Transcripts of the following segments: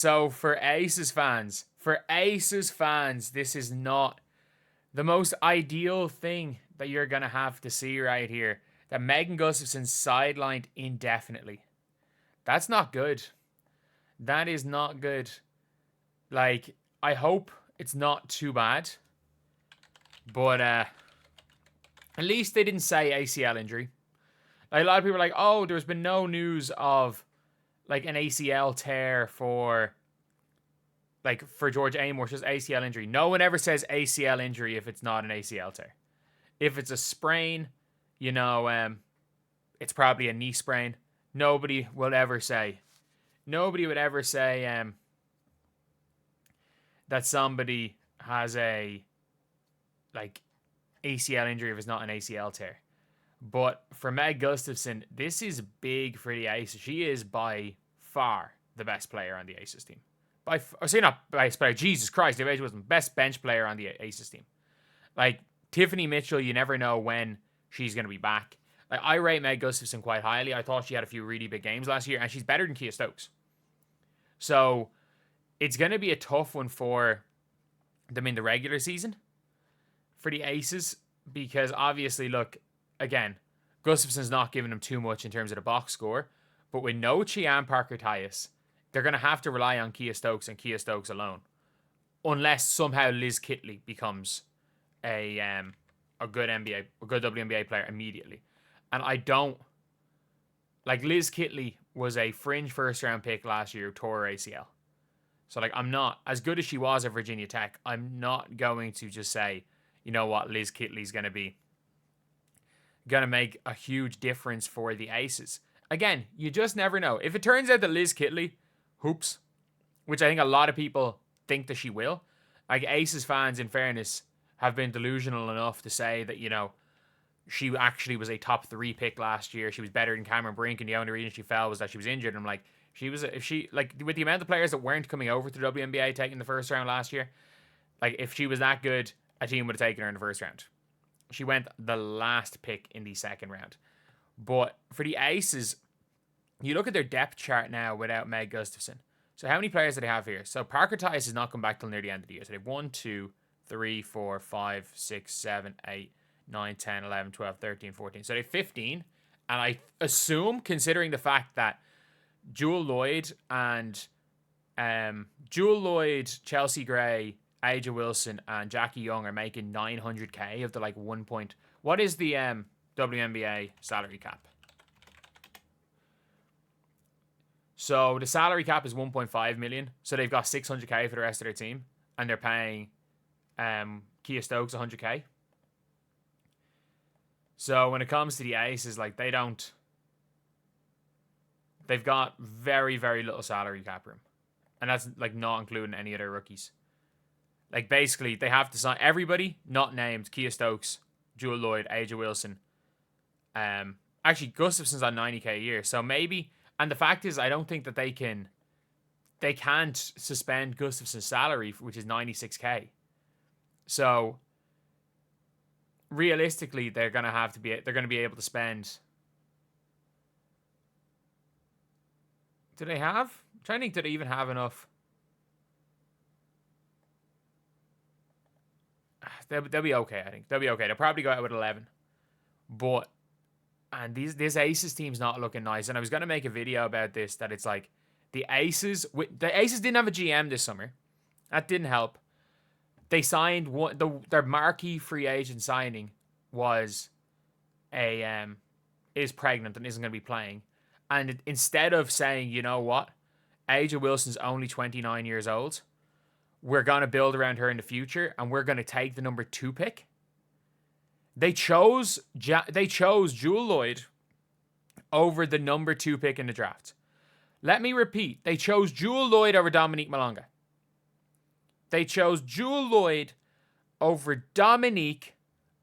So for Aces fans, this is not the most ideal thing that you're going to have to see right here. That Megan Gustafson's sidelined indefinitely. That's not good. That is not good. Like, I hope it's not too bad. But at least they didn't say ACL injury. Like, a lot of people are like, oh, there's been no news of like an ACL tear for George Amor, just ACL injury. No one ever says ACL injury if it's not an ACL tear. If it's a sprain, it's probably a knee sprain. Nobody would ever say that somebody has a ACL injury if it's not an ACL tear. But for Meg Gustafson, this is big for the Aces. She is by far the best player on the Aces team. Not best player. Jesus Christ, the Aces was the best bench player on the Aces team. Like, Tiffany Mitchell, you never know when she's going to be back. Like, I rate Meg Gustafson quite highly. I thought she had a few really big games last year, and she's better than Kia Stokes. So, it's going to be a tough one for them in the regular season for the Aces, because obviously, look, again, Gustafson's not giving them too much in terms of the box score, but with Nochi and Parker Tyus, they're going to have to rely on Kia Stokes and Kia Stokes alone, unless somehow Liz Kitley becomes a good WNBA player immediately. And I don't like Liz Kitley was a fringe first round pick last year who tore her ACL. So like, I'm not as good as she was at Virginia Tech. I'm not going to just say, you know what, Liz Kitley's going to make a huge difference for the Aces. Again, you just never know. If it turns out that Liz Kitley hoops, which I think a lot of people think that she will, like, Aces fans, in fairness, have been delusional enough to say that, she actually was a top 3 pick last year. She was better than Cameron Brink, and the only reason she fell was that she was injured. I'm like, with the amount of players that weren't coming over to the WNBA taking the first round last year, like, if she was that good, a team would have taken her in the first round. She went the last pick in the second round. But for the Aces, you look at their depth chart now without Meg Gustafson. So how many players do they have here? So Parker Tyus has not come back till near the end of the year. So they have 1, 2, 3, 4, 5, 6, 7, 8, 9, 10, 11, 12, 13, 14. So they have 15. And I assume, considering the fact that Jewel Lloyd, Chelsea Gray, Aja Wilson, and Jackie Young are making $900K of the like 1 point. What is the WNBA salary cap? So the salary cap is 1.5 million. So they've got 600K for the rest of their team, and they're paying Kia Stokes 100K. So when it comes to the Aces, like, they've got very, very little salary cap room, and that's like not including any of their rookies. Like, basically, they have to sign everybody not named: Kia Stokes, Jewel Lloyd, Aja Wilson. Actually, Gustafson's on 90K a year, so maybe. And the fact is, I don't think that they can't suspend Gustafson's salary, which is 96K. So realistically, they're going to be able to spend. Do they have? I'm trying to think, do they even have enough? They'll be okay, I think. They'll be okay. They'll probably go out with 11. And this Aces team's not looking nice. And I was going to make a video about this, that it's like the Aces didn't have a GM this summer. That didn't help. They signed their marquee free agent signing is pregnant and isn't going to be playing. And instead of saying, you know what, Aja Wilson's only 29 years old, we're going to build around her in the future, and we're going to take the number 2 pick. They chose Jewel Lloyd over the number 2 pick in the draft. Let me repeat. They chose Jewel Lloyd over Dominique Malonga. They chose Jewel Lloyd over Dominique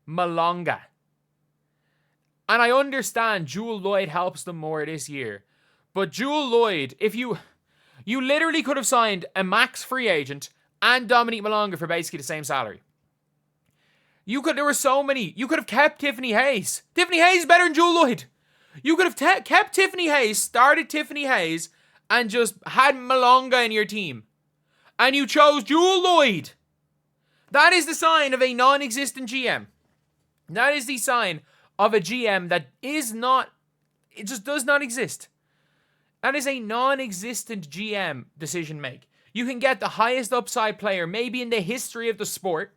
Malonga. And I understand Jewel Lloyd helps them more this year. But Jewel Lloyd, if you literally could have signed a max free agent and Dominique Malonga for basically the same salary. There were so many. You could have kept Tiffany Hayes. Tiffany Hayes is better than Jewel Lloyd. You could have kept Tiffany Hayes, started Tiffany Hayes, and just had Malonga in your team, and you chose Jewel Lloyd, that is the sign of a non-existent GM. That is the sign of a GM that is not, it just does not exist. That is a non-existent GM decision make. You can get the highest upside player maybe in the history of the sport,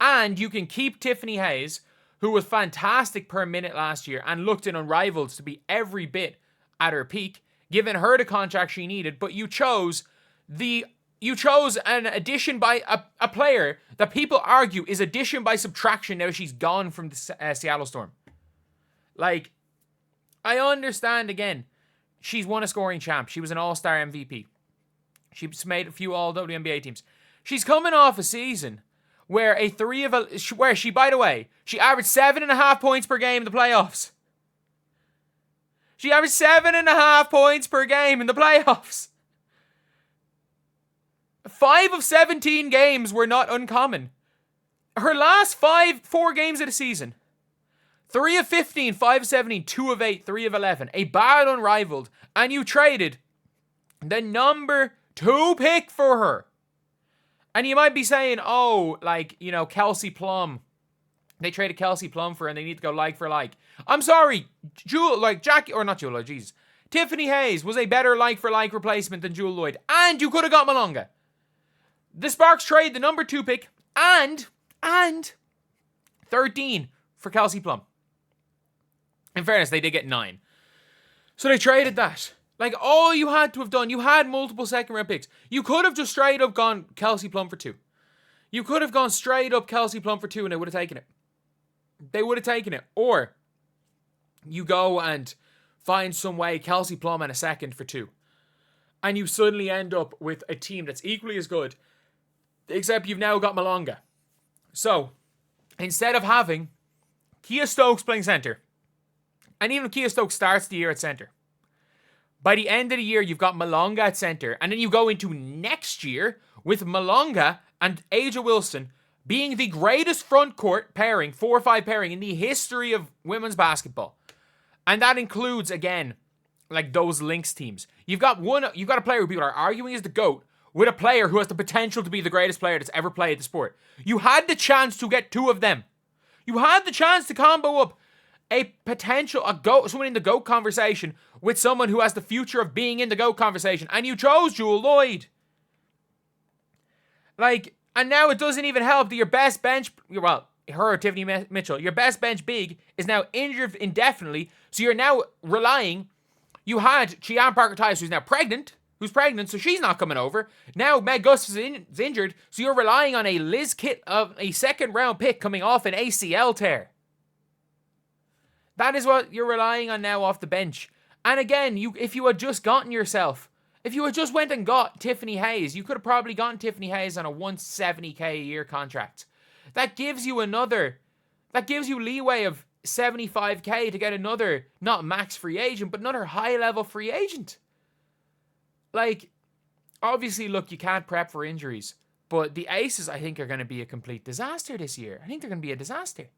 and you can keep Tiffany Hayes, who was fantastic per minute last year and looked in Unrivaled to be every bit at her peak, given her the contract she needed, but you chose an addition by a player that people argue is addition by subtraction now she's gone from the Seattle Storm. Like, I understand, again, she's won a scoring champ. She was an all-star MVP. She's made a few all-WNBA teams. She's coming off a season where she, by the way, she averaged 7.5 points per game in the playoffs. She averaged 7.5 points per game in the playoffs. 5 of 17 games were not uncommon. Her last 4 games of the season, 3 of 15, 5 of 17, 2 of 8, 3 of 11. A bad Unrivaled. And you traded the number 2 pick for her. And you might be saying, oh, like, you know, Kelsey Plum. They traded Kelsey Plum for her and they need to go like for like. I'm sorry, Tiffany Hayes was a better like for like replacement than Jewel Lloyd. And you could have got Malonga. The Sparks trade the number 2 pick and 13 for Kelsey Plum. In fairness, they did get 9. So they traded that. Like, all you had to have done, you had multiple second round picks. You could have just straight up gone Kelsey Plum for 2. You could have gone straight up Kelsey Plum for 2 and they would have taken it. They would have taken it. Or you go and find some way Kelsey Plum and a second for 2. And you suddenly end up with a team that's equally as good, except you've now got Malonga. So, instead of having Kia Stokes playing center, and even if Kia Stokes starts the year at center, by the end of the year, you've got Malonga at center, and then you go into next year with Malonga and Aja Wilson being the greatest front court pairing, 4-5 pairing in the history of women's basketball. And that includes, again, like those Lynx teams. You've got a player who people are arguing is the GOAT with a player who has the potential to be the greatest player that's ever played the sport. You had the chance to get 2 of them. You had the chance to combo up someone in the GOAT conversation with someone who has the future of being in the GOAT conversation, and you chose Jewel Lloyd. Like, and now it doesn't even help that your best bench, well, her or Tiffany Mitchell, your best bench big is now injured indefinitely, so you're now relying, you had Chian Parker-Tyus, who's pregnant, so she's not coming over. Now Meg Gustafson is injured, so you're relying on a Liz Kitt of a second round pick coming off an ACL tear. That is what you're relying on now off the bench. And again, if you had just went and got Tiffany Hayes, you could have probably gotten Tiffany Hayes on a $170K a year contract. That gives you leeway of $75K to get another, not max free agent, but another high level free agent. Like, obviously, look, you can't prep for injuries, but the Aces, I think, are going to be a complete disaster this year. I think they're going to be a disaster.